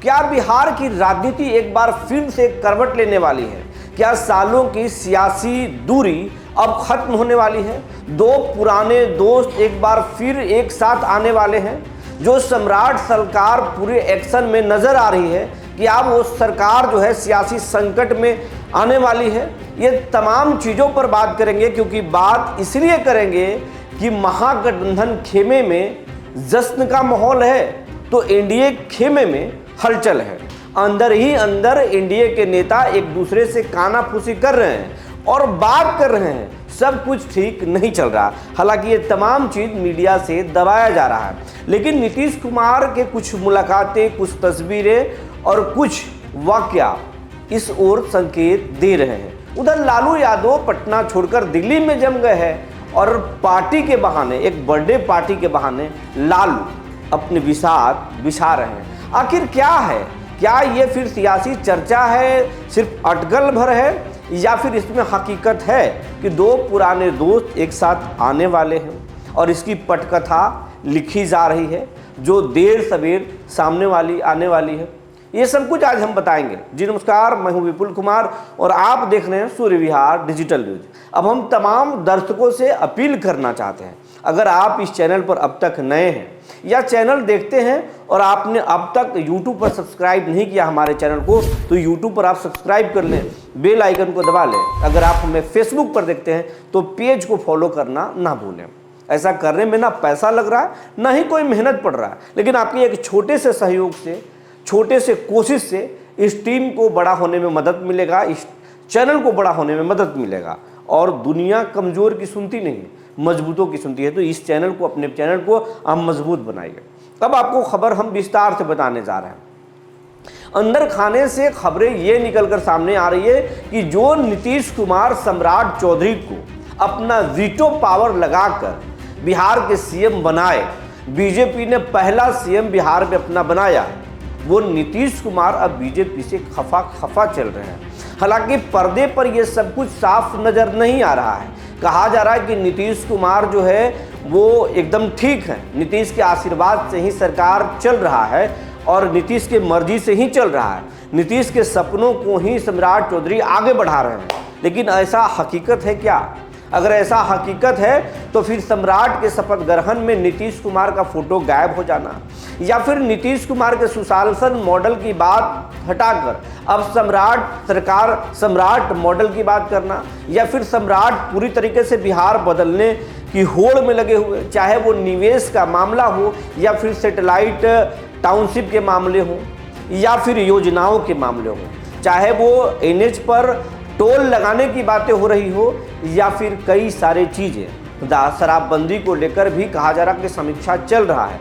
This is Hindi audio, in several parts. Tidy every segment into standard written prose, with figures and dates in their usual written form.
क्या बिहार की राजनीति एक बार फिर से करवट लेने वाली है? क्या सालों की सियासी दूरी अब खत्म होने वाली है? दो पुराने दोस्त एक बार फिर एक साथ आने वाले हैं। जो सम्राट सरकार पूरे एक्शन में नजर आ रही है कि अब वो सरकार जो है सियासी संकट में आने वाली है। ये तमाम चीज़ों पर बात करेंगे, क्योंकि बात इसलिए करेंगे कि महागठबंधन खेमे में जश्न का माहौल है तो एनडीए खेमे में हलचल है। अंदर ही अंदर एनडीए के नेता एक दूसरे से कानाफूसी कर रहे हैं और बात कर रहे हैं सब कुछ ठीक नहीं चल रहा। हालांकि ये तमाम चीज़ मीडिया से दबाया जा रहा है, लेकिन नीतीश कुमार के कुछ मुलाकातें, कुछ तस्वीरें और कुछ वाकया इस ओर संकेत दे रहे हैं। उधर लालू यादव पटना छोड़कर दिल्ली में जम गए हैं और पार्टी के बहाने, एक बर्थडे पार्टी के बहाने लालू अपने विषाद बिछा रहे हैं। आखिर क्या है? क्या ये फिर सियासी चर्चा है, सिर्फ अटकल भर है, या फिर इसमें हकीकत है कि दो पुराने दोस्त एक साथ आने वाले हैं और इसकी पटकथा लिखी जा रही है जो देर सवेर सामने वाली आने वाली है? ये सब कुछ आज हम बताएंगे। जी नमस्कार, मैं हूं विपुल कुमार और आप देख रहे हैं सूर्य विहार डिजिटल न्यूज। अब हम तमाम दर्शकों से अपील करना चाहते हैं, अगर आप इस चैनल पर अब तक नए हैं या चैनल देखते हैं और आपने अब तक YouTube पर सब्सक्राइब नहीं किया हमारे चैनल को, तो YouTube पर आप सब्सक्राइब कर लें, बेल आइकन को दबा लें। अगर आप हमें Facebook पर देखते हैं तो पेज को फॉलो करना ना भूलें। ऐसा करने में ना पैसा लग रहा है, ना ही कोई मेहनत पड़ रहा है, लेकिन आपके एक छोटे से सहयोग से, छोटे से कोशिश से इस टीम को बड़ा होने में मदद मिलेगा, इस चैनल को बड़ा होने में मदद मिलेगा। और दुनिया कमज़ोर की सुनती नहीं, मजबूतों की सुनती है, तो इस चैनल को, अपने चैनल को हम मजबूत बनाइए। अब आपको खबर हम विस्तार से बताने जा रहे हैं। अंदर खाने से खबरें ये निकलकर सामने आ रही है कि जो नीतीश कुमार सम्राट चौधरी को अपना वीटो पावर लगाकर बिहार के सीएम बनाए, बीजेपी ने पहला सीएम बिहार में अपना बनाया, वो नीतीश कुमार अब बीजेपी से खफा चल रहे हैं। हालांकि पर्दे पर यह सब कुछ साफ नजर नहीं आ रहा है। कहा जा रहा है कि नीतीश कुमार जो है वो एकदम ठीक है, नीतीश के आशीर्वाद से ही सरकार चल रहा है और नीतीश के मर्जी से ही चल रहा है, नीतीश के सपनों को ही सम्राट चौधरी आगे बढ़ा रहे हैं। लेकिन ऐसा हकीकत है क्या? अगर ऐसा हकीकत है तो फिर सम्राट के शपथ ग्रहण में नीतीश कुमार का फोटो गायब हो जाना, या फिर नीतीश कुमार के सुशासन मॉडल की बात हटाकर अब सम्राट मॉडल की बात करना, या फिर सम्राट पूरी तरीके से बिहार बदलने की होड़ में लगे हुए, चाहे वो निवेश का मामला हो या फिर सैटेलाइट टाउनशिप के मामले हो या फिर योजनाओं के मामले हो, चाहे वो एनएच पर टोल लगाने की बातें हो रही हो या फिर कई सारे चीज़ें। शराबबंदी को लेकर भी कहा जा रहा है कि समीक्षा चल रहा है।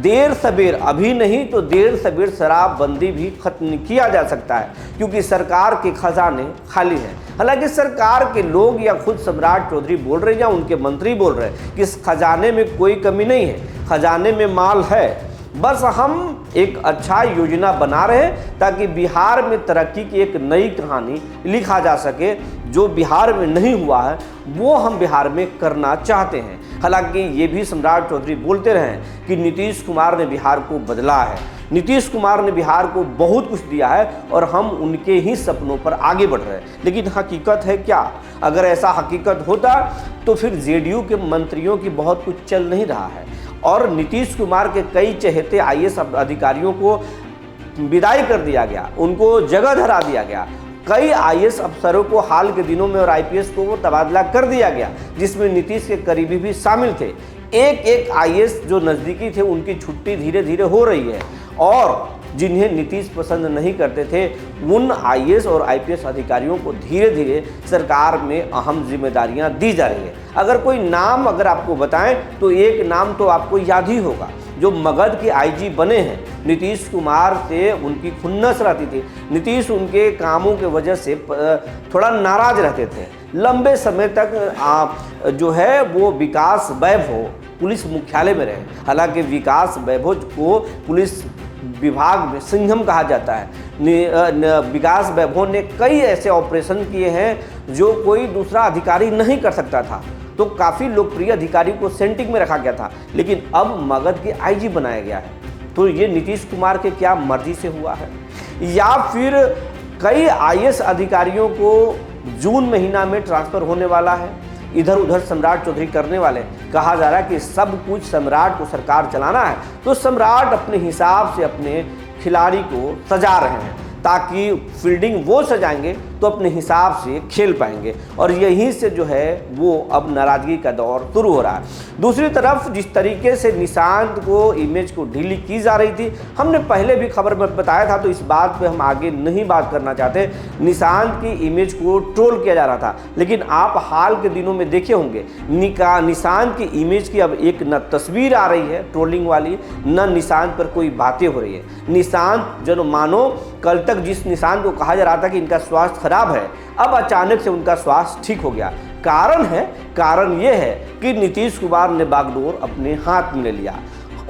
देर सवेर, अभी नहीं तो देर सवेर शराबबंदी भी खत्म किया जा सकता है, क्योंकि सरकार के खजाने खाली हैं। हालांकि सरकार के लोग या खुद सम्राट चौधरी बोल रहे हैं या उनके मंत्री बोल रहे हैं कि इस खजाने में कोई कमी नहीं है, खजाने में माल है, बस हम एक अच्छा योजना बना रहे हैं ताकि बिहार में तरक्की की एक नई कहानी लिखा जा सके। जो बिहार में नहीं हुआ है वो हम बिहार में करना चाहते हैं। हालांकि ये भी सम्राट चौधरी बोलते रहे कि नीतीश कुमार ने बिहार को बदला है, नीतीश कुमार ने बिहार को बहुत कुछ दिया है और हम उनके ही सपनों पर आगे बढ़ रहे हैं। लेकिन हकीकत है क्या? अगर ऐसा हकीकत होता तो फिर जेडीयू के मंत्रियों की बहुत कुछ चल नहीं रहा है और नीतीश कुमार के कई चहेते आईएएस अधिकारियों को विदाई कर दिया गया, उनको जगह धरा दिया गया। कई आईएएस अफसरों को हाल के दिनों में और आईपीएस को तबादला कर दिया गया, जिसमें नीतीश के करीबी भी शामिल थे। एक आईएएस जो नज़दीकी थे उनकी छुट्टी धीरे धीरे हो रही है और जिन्हें नीतीश पसंद नहीं करते थे उन आईएएस और आईपीएस अधिकारियों को धीरे धीरे सरकार में अहम जिम्मेदारियां दी जा रही है। अगर कोई नाम अगर आपको बताएं तो एक नाम तो आपको याद ही होगा, जो मगध के आईजी बने हैं। नीतीश कुमार से उनकी खुन्नस रहती थी, नीतीश उनके कामों के वजह से थोड़ा नाराज रहते थे। लंबे समय तक जो है वो विकास वैभव पुलिस मुख्यालय में रहे। हालांकि विकास वैभव को पुलिस विभाग में सिंघम कहा जाता है। विकास वैभव ने कई ऐसे ऑपरेशन किए हैं जो कोई दूसरा अधिकारी नहीं कर सकता था, तो काफ़ी लोकप्रिय अधिकारी को सेंटिंग में रखा गया था। लेकिन अब मगध के आईजी बनाया गया है। तो ये नीतीश कुमार के क्या मर्जी से हुआ है, या फिर कई आईएएस अधिकारियों को जून महीना में ट्रांसफर होने वाला है, इधर उधर सम्राट चौधरी करने वाले। कहा जा रहा है कि सब कुछ सम्राट को सरकार चलाना है, तो सम्राट अपने हिसाब से अपने खिलाड़ी को सजा रहे हैं, ताकि फील्डिंग वो सजाएंगे तो अपने हिसाब से खेल पाएंगे, और यहीं से जो है वो अब नाराजगी का दौर शुरू हो रहा है। दूसरी तरफ जिस तरीके से निशांत को इमेज को ढीली की जा रही थी, हमने पहले भी खबर में बताया था, तो इस बात पे हम आगे नहीं बात करना चाहते। निशांत की इमेज को ट्रोल किया जा रहा था, लेकिन आप हाल के दिनों में देखे होंगे निशांत की इमेज की अब एक न तस्वीर आ रही है ट्रोलिंग वाली, न निशांत पर कोई बातें हो रही है। निशांत जन मानो कल तक जिस निशांत को कहा जा रहा था कि इनका स्वास्थ्य खराब है, अब अचानक से उनका स्वास्थ्य ठीक हो गया। कारण यह है कि नीतीश कुमार ने बागडोर अपने हाथ में ले लिया।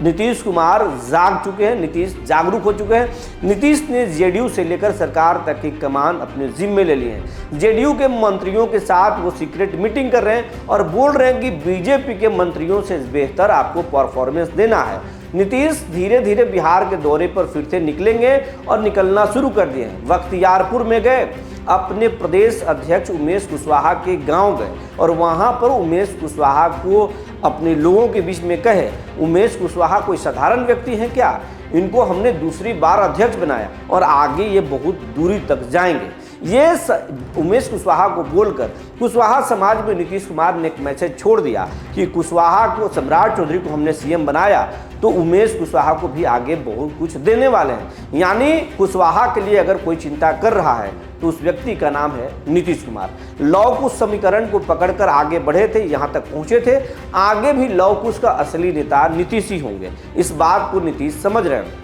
नीतीश कुमार जाग चुके हैं, नीतीश जागरूक हो चुके हैं। नीतीश ने जेडीयू से लेकर सरकार तक की कमान अपने जिम्मे ले ली है। जेडीयू के मंत्रियों के साथ वो सीक्रेट मीटिंग कर रहे हैं और बोल रहे हैं कि बीजेपी के मंत्रियों से बेहतर आपको परफॉर्मेंस देना है। नीतीश धीरे धीरे बिहार के दौरे पर फिर से निकलेंगे और निकलना शुरू कर दिए हैं। बख्तियारपुर में गए, अपने प्रदेश अध्यक्ष उमेश कुशवाहा के गांव गए और वहां पर उमेश कुशवाहा को अपने लोगों के बीच में कहे, उमेश कुशवाहा कोई साधारण व्यक्ति है क्या, इनको हमने दूसरी बार अध्यक्ष बनाया और आगे ये बहुत दूरी तक जाएंगे। ये उमेश कुशवाहा को बोलकर कुशवाहा समाज में नीतीश कुमार ने एक मैसेज छोड़ दिया कि कुशवाहा को, सम्राट चौधरी को हमने सीएम बनाया तो उमेश कुशवाहा को भी आगे बहुत कुछ देने वाले हैं। यानी कुशवाहा के लिए अगर कोई चिंता कर रहा है तो उस व्यक्ति का नाम है नीतीश कुमार। लव कुश समीकरण को पकड़कर आगे बढ़े थे, यहाँ तक पहुँचे थे, आगे भी लव कुश का असली नेता नीतीश ही होंगे। इस बात को नीतीश समझ रहे हैं।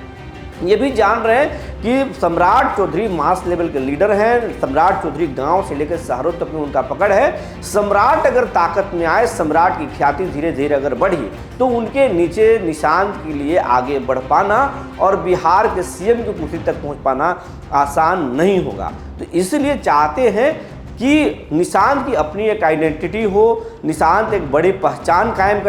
ये भी जान रहे हैं कि सम्राट चौधरी मास लेवल के लीडर हैं। सम्राट चौधरी गांव से लेकर शहरों तक में उनका पकड़ है। सम्राट अगर ताकत में आए, सम्राट की ख्याति धीरे धीरे अगर बढ़ी, तो उनके नीचे निशांत के लिए आगे बढ़ पाना और बिहार के सीएम की कुर्सी तक पहुंच पाना आसान नहीं होगा। तो इसलिए चाहते हैं कि निशांत की अपनी एक आइडेंटिटी हो, निशांत एक बड़ी पहचान कायम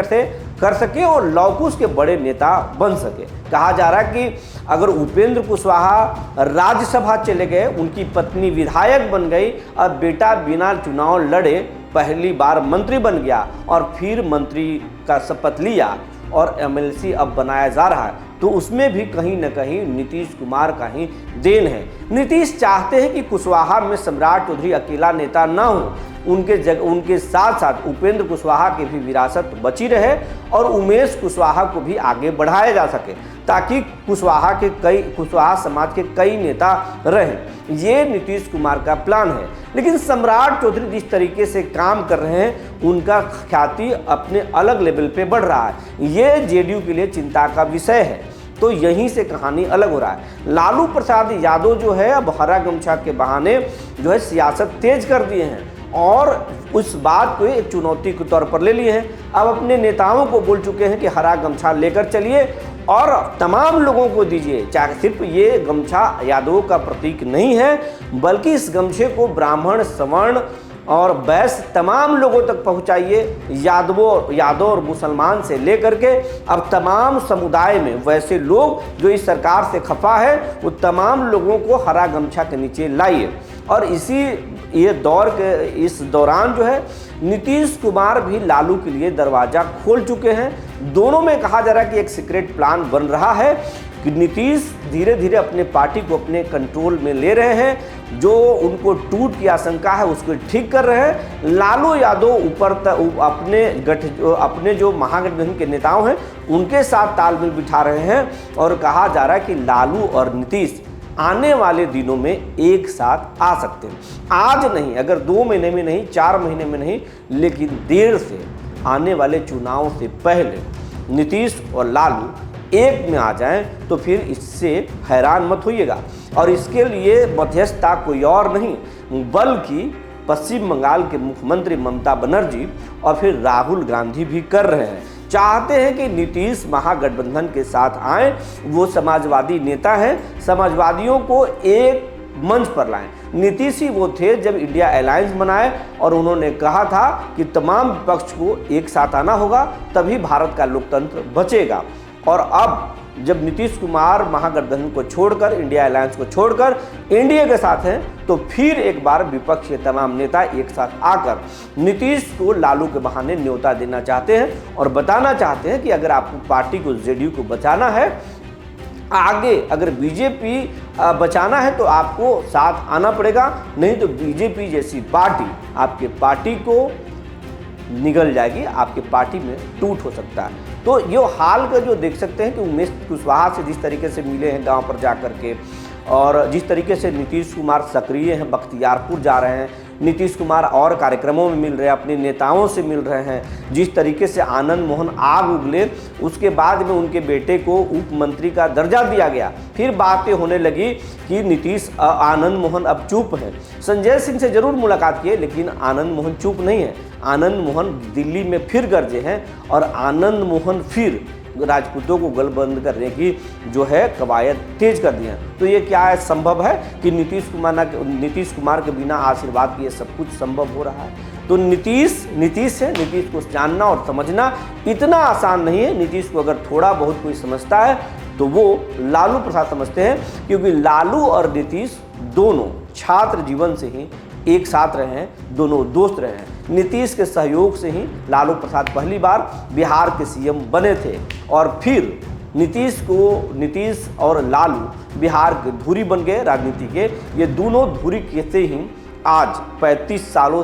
कर सके और लव कुश के बड़े नेता बन सके। कहा जा रहा है कि अगर उपेंद्र कुशवाहा राज्यसभा चले गए, उनकी पत्नी विधायक बन गई, अब बेटा बिना चुनाव लड़े पहली बार मंत्री बन गया और फिर मंत्री का शपथ लिया और एमएलसी अब बनाया जा रहा है, तो उसमें भी कहीं न कहीं नीतीश कुमार का ही देन है। नीतीश चाहते हैं कि कुशवाहा में सम्राट चौधरी अकेला नेता ना हो, उनके साथ साथ उपेंद्र कुशवाहा की भी विरासत बची रहे और उमेश कुशवाहा को भी आगे बढ़ाया जा सके, ताकि कुशवाहा समाज के कई नेता रहें। ये नीतीश कुमार का प्लान है। लेकिन सम्राट चौधरी जिस तरीके से काम कर रहे हैं, उनका ख्याति अपने अलग लेवल पे बढ़ रहा है। ये जेडीयू के लिए चिंता का विषय है। तो यहीं से कहानी अलग हो रहा है। लालू प्रसाद यादव जो है अब हरा गमछा के बहाने जो है सियासत तेज कर दिए हैं और उस बात को एक चुनौती के तौर पर ले लिए हैं। अब अपने नेताओं को बोल चुके हैं कि हरा गमछा लेकर चलिए और तमाम लोगों को दीजिए। चाहे सिर्फ ये गमछा यादवों का प्रतीक नहीं है, बल्कि इस गमछे को ब्राह्मण, सवर्ण और वैश्य तमाम लोगों तक पहुंचाइए। यादव और मुसलमान से लेकर के अब तमाम समुदाय में वैसे लोग जो इस सरकार से खफा है, वो तमाम लोगों को हरा गमछा के नीचे लाइए। और इस दौरान जो है नीतीश कुमार भी लालू के लिए दरवाजा खोल चुके हैं। दोनों में कहा जा रहा है कि एक सीक्रेट प्लान बन रहा है कि नीतीश धीरे धीरे अपने पार्टी को अपने कंट्रोल में ले रहे हैं, जो उनको टूट की आशंका है उसको ठीक कर रहे हैं। लालू यादव अपने जो महागठबंधन के नेताओं हैं उनके साथ तालमेल बिठा रहे हैं और कहा जा रहा है कि लालू और नीतीश आने वाले दिनों में एक साथ आ सकते हैं। आज नहीं, अगर 2 महीने में नहीं, 4 महीने में नहीं, लेकिन देर से आने वाले चुनाव से पहले नीतीश और लालू एक में आ जाएं तो फिर इससे हैरान मत होइएगा। और इसके लिए मध्यस्थता कोई और नहीं बल्कि पश्चिम बंगाल के मुख्यमंत्री ममता बनर्जी और फिर राहुल गांधी भी कर रहे हैं। चाहते हैं कि नीतीश महागठबंधन के साथ आए। वो समाजवादी नेता हैं, समाजवादियों को एक मंच पर लाएं। नीतीश ही वो थे जब इंडिया अलायंस बनाए और उन्होंने कहा था कि तमाम विपक्ष को एक साथ आना होगा, तभी भारत का लोकतंत्र बचेगा। और अब जब नीतीश कुमार महागठबंधन को छोड़कर, इंडिया अलायंस को छोड़कर एनडीए के साथ हैं, तो फिर एक बार विपक्ष के तमाम नेता एक साथ आकर नीतीश को लालू के बहाने न्योता देना चाहते हैं और बताना चाहते हैं कि अगर आपको पार्टी को, जेडीयू को बचाना है, आगे अगर बीजेपी बचाना है तो आपको साथ आना पड़ेगा, नहीं तो बीजेपी जैसी पार्टी आपके पार्टी को निगल जाएगी, आपके पार्टी में टूट हो सकता है। तो ये हाल का जो देख सकते हैं कि उमेश कुशवाहा से जिस तरीके से मिले हैं गांव पर जा कर के, और जिस तरीके से नीतीश कुमार सक्रिय हैं, बख्तियारपुर जा रहे हैं, नीतीश कुमार और कार्यक्रमों में मिल रहे हैं, अपने नेताओं से मिल रहे हैं, जिस तरीके से आनंद मोहन आग उगले, उसके बाद में उनके बेटे को उप मंत्री का दर्जा दिया गया, फिर बातें होने लगी कि नीतीश, आनंद मोहन अब चुप हैं। संजय सिंह से जरूर मुलाकात किए, लेकिन आनंद मोहन चुप नहीं है। आनंद मोहन दिल्ली में फिर गरजे हैं और आनंद मोहन फिर राजपूतों को गलबंद करने की जो है कवायद तेज कर दी है। तो ये क्या है, संभव है कि नीतीश कुमार के बिना आशीर्वाद के ये सब कुछ संभव हो रहा है? तो नीतीश है, नीतीश को जानना और समझना इतना आसान नहीं है। नीतीश को अगर थोड़ा बहुत कोई समझता है तो वो लालू प्रसाद समझते हैं, क्योंकि लालू और नीतीश दोनों छात्र जीवन से ही एक साथ रहे हैं, दोनों दोस्त रहे हैं। नीतीश के सहयोग से ही लालू प्रसाद पहली बार बिहार के सीएम बने थे और फिर नीतीश और लालू बिहार के धुरी बन गए राजनीति के। ये दोनों धुरी कहते ही आज 35 सालों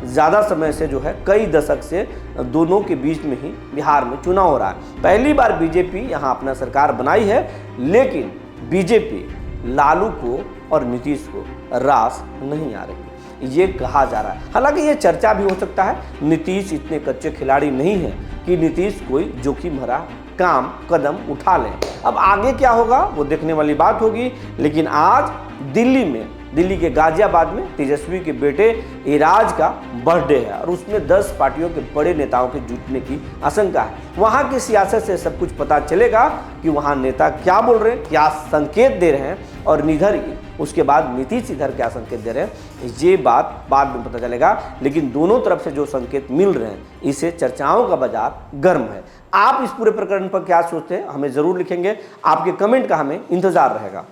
ज़्यादा समय से जो है, कई दशक से दोनों के बीच में ही बिहार में चुनाव हो रहा है। पहली बार बीजेपी यहाँ अपना सरकार बनाई है, लेकिन बीजेपी लालू को और नीतीश को रास नहीं आ रही, ये कहा जा रहा है। हालांकि ये चर्चा भी हो सकता है, नीतीश इतने कच्चे खिलाड़ी नहीं है कि नीतीश कोई जोखिम भरा कदम उठा लें। अब आगे क्या होगा वो देखने वाली बात होगी। लेकिन आज दिल्ली के गाजियाबाद में तेजस्वी के बेटे एराज का बर्थडे है और उसमें 10 पार्टियों के बड़े नेताओं के जुटने की आशंका है। वहाँ की सियासत से सब कुछ पता चलेगा कि वहाँ नेता क्या बोल रहे हैं, क्या संकेत दे रहे हैं, और उसके बाद नीतीश इधर क्या संकेत दे रहे हैं, ये बात बाद में पता चलेगा। लेकिन दोनों तरफ से जो संकेत मिल रहे हैं, इससे चर्चाओं का बाजार गर्म है। आप इस पूरे प्रकरण पर क्या सोचते हैं, हमें ज़रूर लिखेंगे। आपके कमेंट का हमें इंतजार रहेगा।